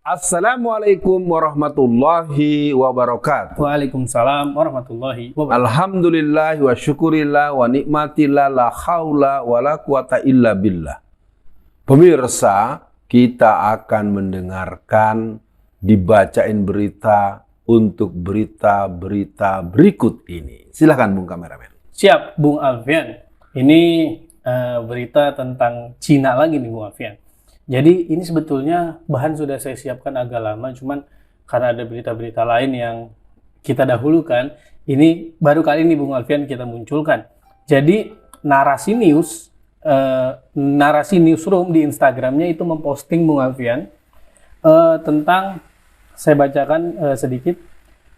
Assalamualaikum warahmatullahi wabarakatuh. Waalaikumsalam warahmatullahi wabarakatuh. Alhamdulillah wa syukurillah wa nikmatillah la haula wa la quwata illa billah. Pemirsa, kita akan mendengarkan dibacain berita untuk berita-berita berikut ini. Silakan Bung Kameramen. Siap, Bung Alfian. Ini berita tentang Cina lagi nih, Bung Alfian. Jadi ini sebetulnya bahan sudah saya siapkan agak lama, cuman karena ada berita-berita lain yang kita dahulukan, ini baru kali ini Bung Alfian kita munculkan. Jadi narasi newsroom di Instagramnya itu memposting Bung Alfian tentang, saya bacakan sedikit,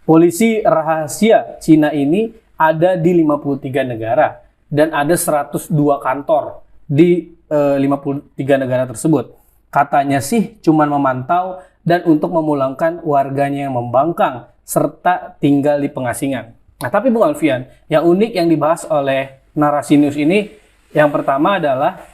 polisi rahasia Cina ini ada di 53 negara dan ada 102 kantor di 53 negara tersebut. Katanya sih cuman memantau dan untuk memulangkan warganya yang membangkang serta tinggal di pengasingan. Nah, tapi Bung Alfian, yang unik yang dibahas oleh narasi news ini, yang pertama adalah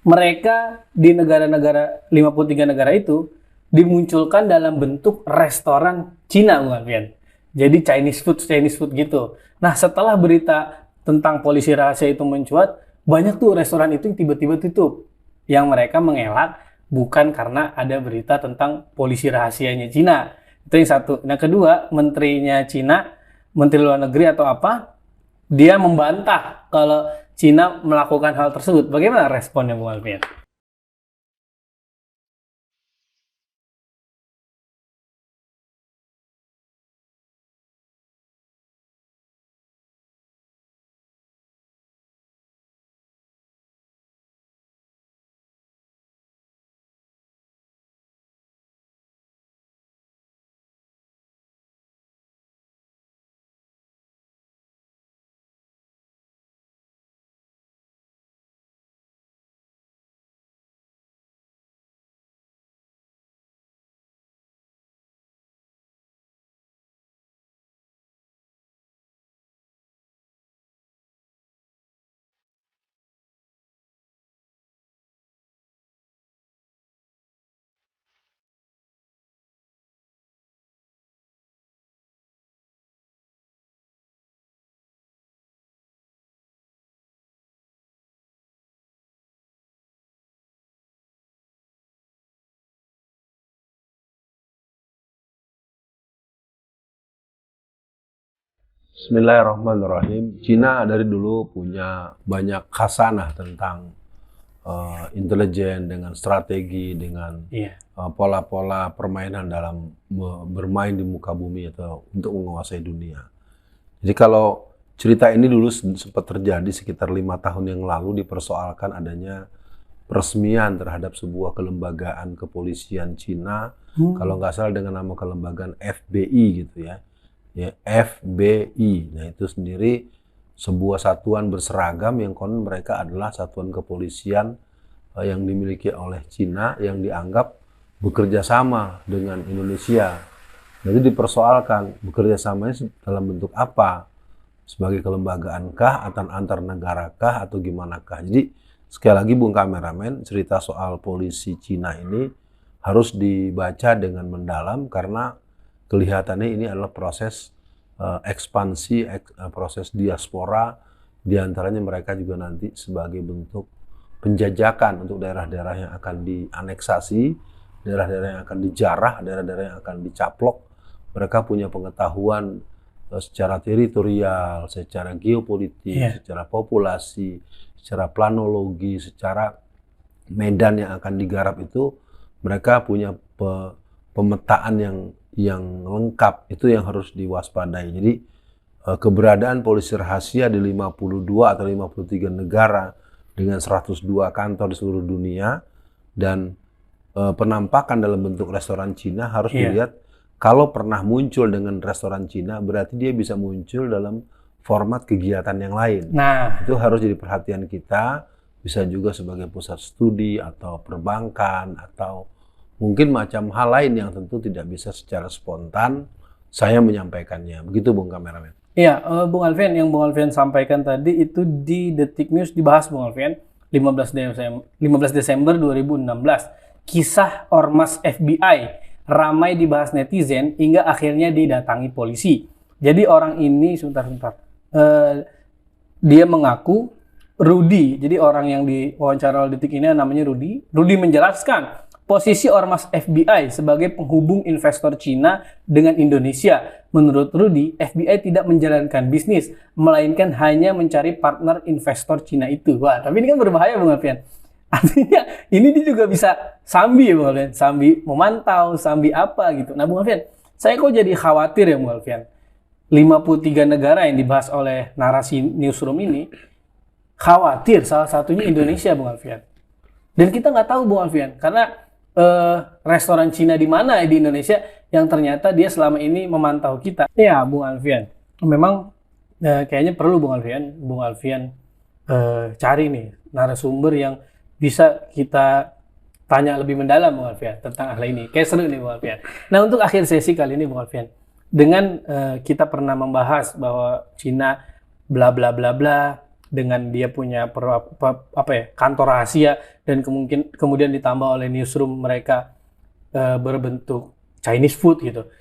mereka di negara-negara 53 negara itu dimunculkan dalam bentuk restoran Cina, Bung Alfian. Jadi Chinese food gitu. Nah, setelah berita tentang polisi rahasia itu mencuat, banyak tuh restoran itu yang tiba-tiba tutup. Yang mereka mengelak bukan karena ada berita tentang polisi rahasianya Cina. Itu yang satu. Nah, kedua, menterinya Cina, menteri luar negeri atau apa, dia membantah kalau Cina melakukan hal tersebut. Bagaimana responnya, Bung Alfian? Bismillahirrahmanirrahim. Cina dari dulu punya banyak khasanah tentang intelijen, dengan strategi, dengan pola-pola permainan dalam bermain di muka bumi atau untuk menguasai dunia. Jadi kalau cerita ini dulu sempat terjadi sekitar 5 tahun yang lalu, dipersoalkan adanya peresmian terhadap sebuah kelembagaan kepolisian Cina, kalau nggak salah dengan nama kelembagaan FBI gitu ya. Ya, FBI. Nah, itu sendiri sebuah satuan berseragam yang konon mereka adalah satuan kepolisian yang dimiliki oleh Cina yang dianggap bekerja sama dengan Indonesia. Jadi dipersoalkan bekerja samanya dalam bentuk apa? Sebagai kelembagaankah atau antar negarakah atau gimana kah? Jadi sekali lagi Bung Kameramen, cerita soal polisi Cina ini harus dibaca dengan mendalam karena kelihatannya ini adalah proses ekspansi, proses diaspora, diantaranya mereka juga nanti sebagai bentuk penjajakan untuk daerah-daerah yang akan dianeksasi, daerah-daerah yang akan dijarah, daerah-daerah yang akan dicaplok. Mereka punya pengetahuan secara teritorial, secara geopolitik, secara populasi, secara planologi, secara medan yang akan digarap itu, mereka punya pemetaan yang lengkap. Itu yang harus diwaspadai. Jadi keberadaan polisi rahasia di 52 atau 53 negara dengan 102 kantor di seluruh dunia dan penampakan dalam bentuk restoran Cina harus dilihat. Kalau pernah muncul dengan restoran Cina, berarti dia bisa muncul dalam format kegiatan yang lain. Nah, itu harus jadi perhatian kita. Bisa juga sebagai pusat studi atau perbankan atau mungkin macam hal lain yang tentu tidak bisa secara spontan saya menyampaikannya. Begitu Bung Kameramen. Iya, Bung Alfian, yang Bung Alfian sampaikan tadi itu di Detik News dibahas Bung Alfian 15 Desember 2016. kisah ormas FBI ramai dibahas netizen hingga akhirnya didatangi polisi. Jadi orang ini sebentar. Dia mengaku Rudy. Jadi orang yang diwawancara oleh Detik ini namanya Rudy. Rudy menjelaskan posisi ormas FBI sebagai penghubung investor Cina dengan Indonesia. Menurut Rudy, FBI tidak menjalankan bisnis, melainkan hanya mencari partner investor Cina itu. Wah, tapi ini kan berbahaya, Bung Alfian. Artinya ini dia juga bisa sambi ya, Bung Alfian. Sambi memantau, sambi apa gitu. Nah, Bung Alfian, saya kok jadi khawatir ya, Bung Alfian. 53 negara yang dibahas oleh narasi newsroom ini, khawatir salah satunya Indonesia, Bung Alfian. Dan kita nggak tahu, Bung Alfian, karena restoran Cina di mana di Indonesia yang ternyata dia selama ini memantau kita. Ya, Bung Alfian, memang kayaknya perlu Bung Alfian cari nih narasumber yang bisa kita tanya lebih mendalam, Bung Alfian, tentang hal ini. Kayak seru nih, Bung Alfian. Nah, untuk akhir sesi kali ini, Bung Alfian, dengan kita pernah membahas bahwa Cina bla bla bla bla, dengan dia punya kantor rahasia dan kemudian ditambah oleh newsroom mereka berbentuk Chinese food gitu.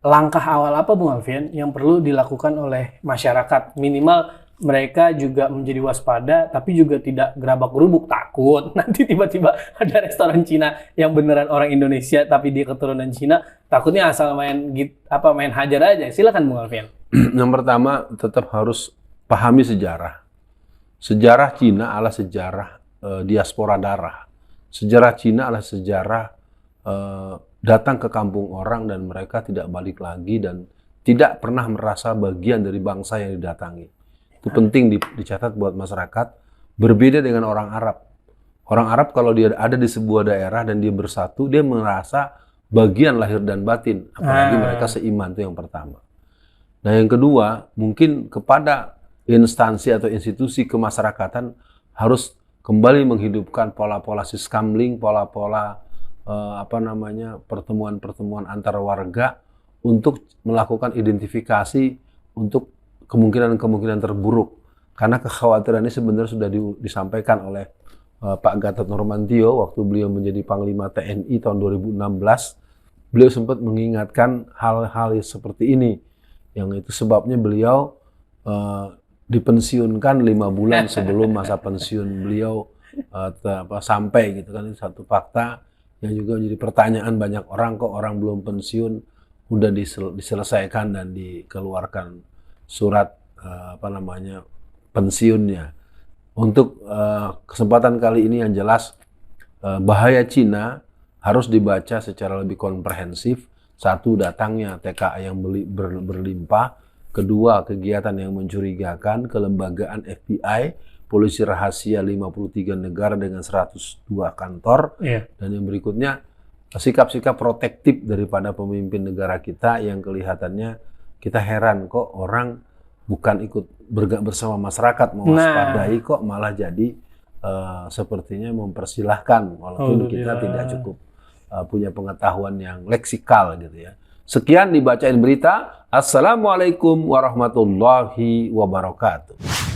Langkah awal apa, Bung Alfian, yang perlu dilakukan oleh masyarakat? Minimal mereka juga menjadi waspada, tapi juga tidak gerabak-gerubuk, takut nanti tiba-tiba ada restoran Cina yang beneran orang Indonesia tapi dia keturunan Cina, takutnya asal main hajar aja. Silakan, Bung Alfian. Yang pertama, tetap harus pahami sejarah. Sejarah Cina adalah sejarah diaspora darah. Sejarah Cina adalah sejarah datang ke kampung orang dan mereka tidak balik lagi dan tidak pernah merasa bagian dari bangsa yang didatangi. Itu penting dicatat buat masyarakat. Berbeda dengan orang Arab. Orang Arab kalau dia ada di sebuah daerah dan dia bersatu, dia merasa bagian lahir dan batin. Apalagi mereka seiman, itu yang pertama. Nah, yang kedua, mungkin kepada instansi atau institusi kemasyarakatan harus kembali menghidupkan pola-pola siskamling, pola-pola pertemuan-pertemuan antar warga untuk melakukan identifikasi untuk kemungkinan-kemungkinan terburuk. Karena kekhawatiran ini sebenarnya sudah disampaikan oleh Pak Gatot Nurmantio waktu beliau menjadi Panglima TNI tahun 2016. Beliau sempat mengingatkan hal-hal seperti ini. Yang itu sebabnya beliau dipensiunkan 5 bulan sebelum masa pensiun beliau sampai gitu kan. Itu satu fakta yang juga menjadi pertanyaan banyak orang, kok orang belum pensiun udah diselesaikan dan dikeluarkan surat pensiunnya. Untuk kesempatan kali ini yang jelas bahaya Cina harus dibaca secara lebih komprehensif. Satu, datangnya TKA yang berlimpah. Kedua, kegiatan yang mencurigakan, kelembagaan FBI, polisi rahasia 53 negara dengan 102 kantor. Dan yang berikutnya, sikap-sikap protektif daripada pemimpin negara kita yang kelihatannya kita heran kok orang bukan ikut bersama masyarakat mewaspadai, kok malah jadi sepertinya mempersilahkan walaupun kita tidak cukup punya pengetahuan yang leksikal gitu ya. Sekian dibacain berita. Assalamualaikum warahmatullahi wabarakatuh.